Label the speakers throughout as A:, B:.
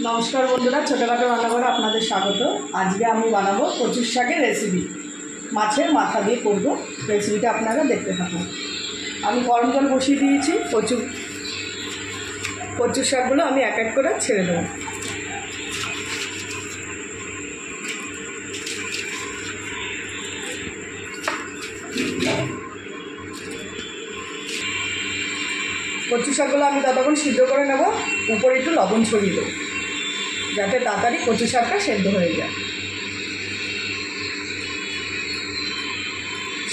A: नमस्कार बंधुरा छोटोखाटो रान्नाघरे आपनादेर स्वागत। आज के आमी बानाबो कचुर शाकेर रेसिपि माछेर माथा दिए करब। रेसिपिटा आपनारा देखते थाकुन। आमी गरम जल बसिए दिएछि। कचुर शाकगुलो आमी एक एक करे छेड़े देब। कचुर शाकगुलो आमी ततक्षण सिद्ध करे नेब। ऊपर एकटु लवण छड़िए देब যাতে তাড়াতাড়ি কচু শাকটা সেদ্ধ হয়ে যায়।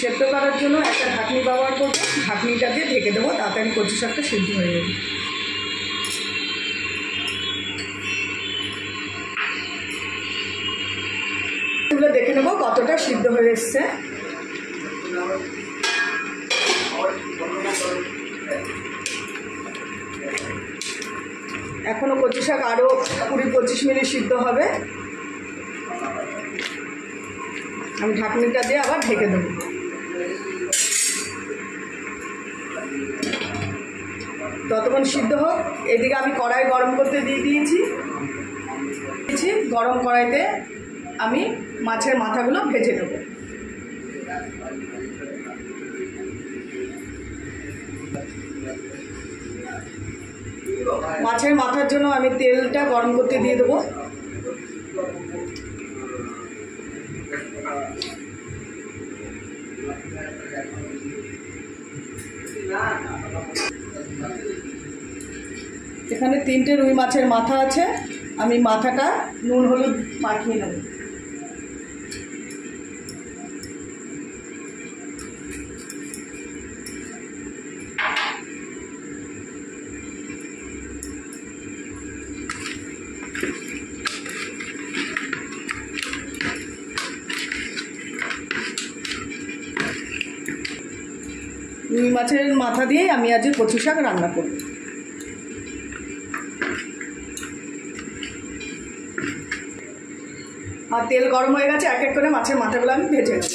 A: সেদ্ধ করার জন্য একটা ঢাকনি ব্যবহার করব। ঢাকনিটা দিয়ে ঢেকে দেবো, তাড়াতাড়ি কচু শাকটা সেদ্ধ হয়ে যাবে। এগুলো দেখে নেব কতটা সিদ্ধ হয়ে এসছে। एखोनो कचु शाक आरो 20-25 मिनट सिद्ध होबे। आमी ढाकनिटा दिए आबार ढेके देब। ततक्षण सिद्ध होक। एदिके आमी कड़ाई गरम करते दिए दिएछि। गरम कड़ाईते आमी माछेर माथागुलो भेजे नेब। माछेर माथार जोन्नो आमी तेलटा गरम करते दिए देबो। एखाने 3টে रुई माछेर माथा आछे। आमी माथाटा नुन हलुद माखिए नेब। रुई माछेर माथा दिए आमी आज कचु शाक रान्ना करब। और तेल गरम हो गेছে। एक एक करे माछेर माथागुलो आमी भेजे नेब।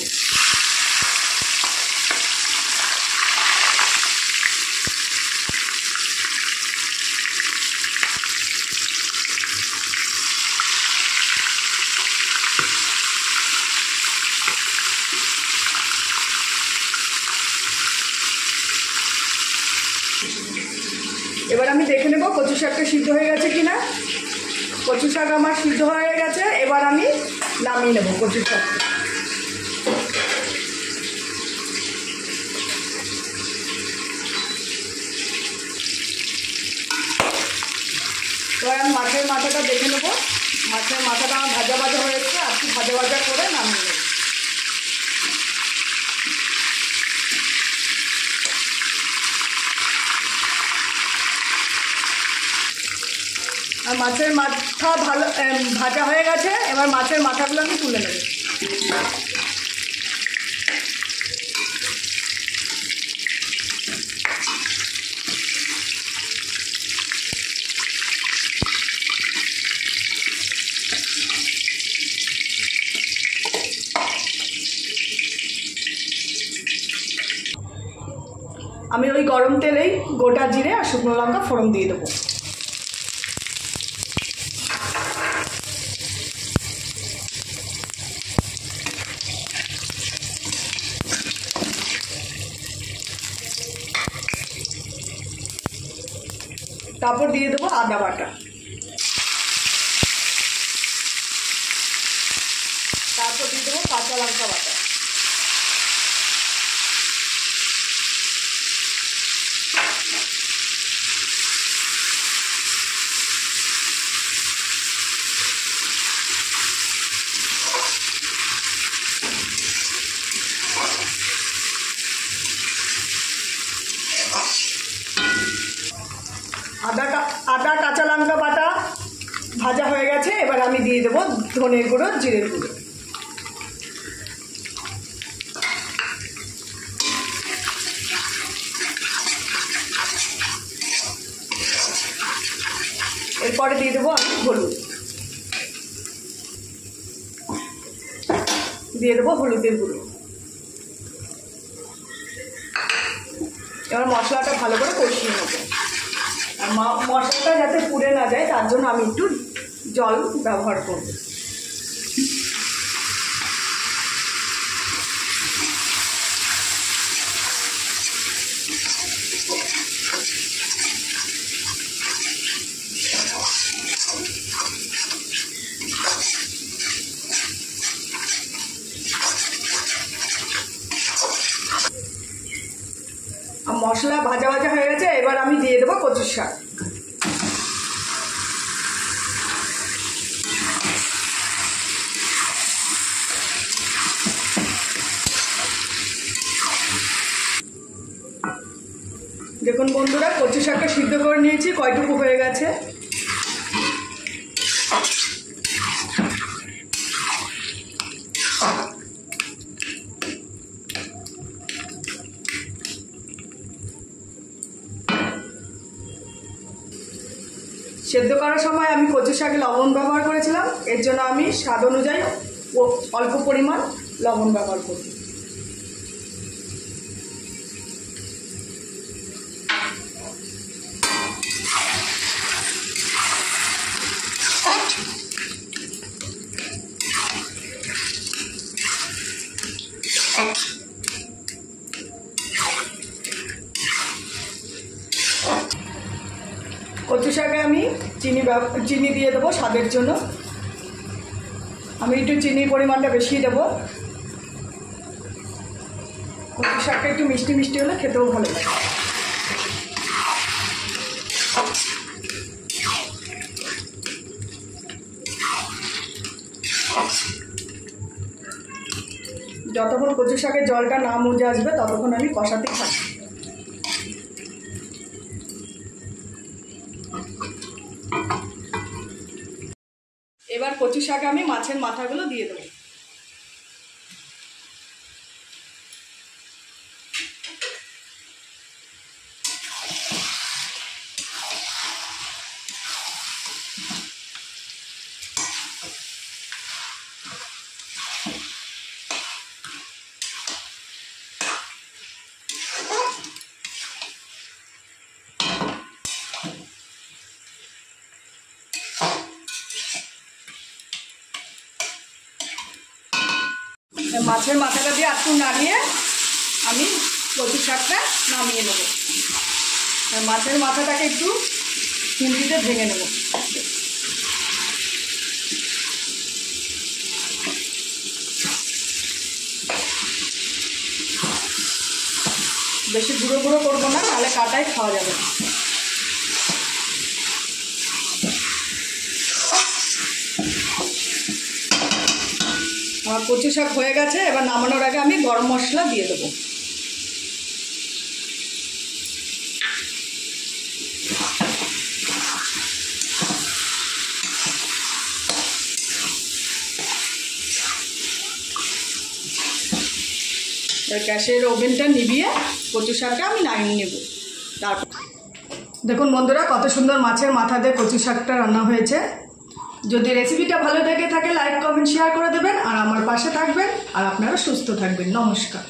A: এবার আমি দেখে নেব কচু শাকটা সিদ্ধ হয়ে গেছে কিনা। কচু শাক আমার সিদ্ধ হয়ে গেছে। এবার আমি নামিয়ে নেব কচু শাক। এবার আমি মাছের মাথাটা দেখে নেব। মাছের মাথাটা আমার ভাজা ভাজা হয়েছে। আর কি ভাজা ভাজা করে নামিয়ে নেব। আর মাছের মাথা ভালো ভাজা হয়ে গেছে। এবার মাছের মাথাগুলো আমি তুলে নেব। আমি ওই গরম তেলেই গোটা জিরে আর শুকনো লঙ্কা ফোড়ন দিয়ে দেবো। তারপর দিয়ে দেবো আদা বাটা। তারপর দিয়ে দেবো কাঁচা লঙ্কা বাটা। আদা কাঁচা লঙ্কা বাটা ভাজা হয়ে গেছে। এবার আমি দিয়ে দেবো ধনের গুঁড়ো জিরের গুঁড়ো। এরপরে দিয়ে দেবো আমি হলুদ। দিয়ে দেবো হলুদের গুঁড়ো। এবার মশলাটা ভালো করে কষিয়ে নেব। আর মশলাটা যাতে পুড়ে না যায় তার জন্য আমি একটু জল ব্যবহার করব। মশলা ভাজা ভাজা হয়ে গেছে, এবার আমি দিয়ে দেবো কচুর শাক। দেখুন বন্ধুরা, কচু শাকটা সিদ্ধ করে নিয়েছি, কয়টুকু হয়ে গেছে। সেদ্ধ করার সময় আমি কচু শাকে লবণ ব্যবহার করেছিলাম, এর জন্য আমি স্বাদ অনুযায়ী অল্প পরিমাণ লবণ ব্যবহার করব। কচু শাকে আমি চিনি দিয়ে দেবো স্বাদের জন্য। আমি একটু চিনির পরিমাণটা বেশি দেবো। কচু শাকটা একটু মিষ্টি মিষ্টি হলে খেতেও ভালো লাগে। যতক্ষণ কচু শাকের জলটা না মজে আসবে ততক্ষণ আমি কষাতে থাকি। এবার কচু শাকে আমি মাছের মাথাগুলো দিয়ে দেবো। মাছের মাথাটা দিয়ে একটু নাড়িয়ে আমি কচু শাকটা নামিয়ে নেব। মাছের মাথাটাকে একটু খুন্তিতে ভেঙে নেব। বেশি গুঁড়ো গুঁড়ো করবো না, তাহলে কাটাই খাওয়া যাবে। আমার কচু শাক হয়ে গেছে, এবার নামানোর আগে আমি গরম মশলা দিয়ে দেবো। গ্যাসের ওভেনটা নিভিয়ে কচু শাকটা আমি নামিয়ে নেব। তারপর দেখুন বন্ধুরা, কত সুন্দর মাছের মাথা দিয়ে কচু শাকটা রান্না হয়েছে। যদি রেসিপিটা ভালো লেগে থাকে লাইক কমেন্ট শেয়ার করে দেবেন, আর আমার পাশে থাকবেন, আর আপনারা সুস্থ থাকবেন। নমস্কার।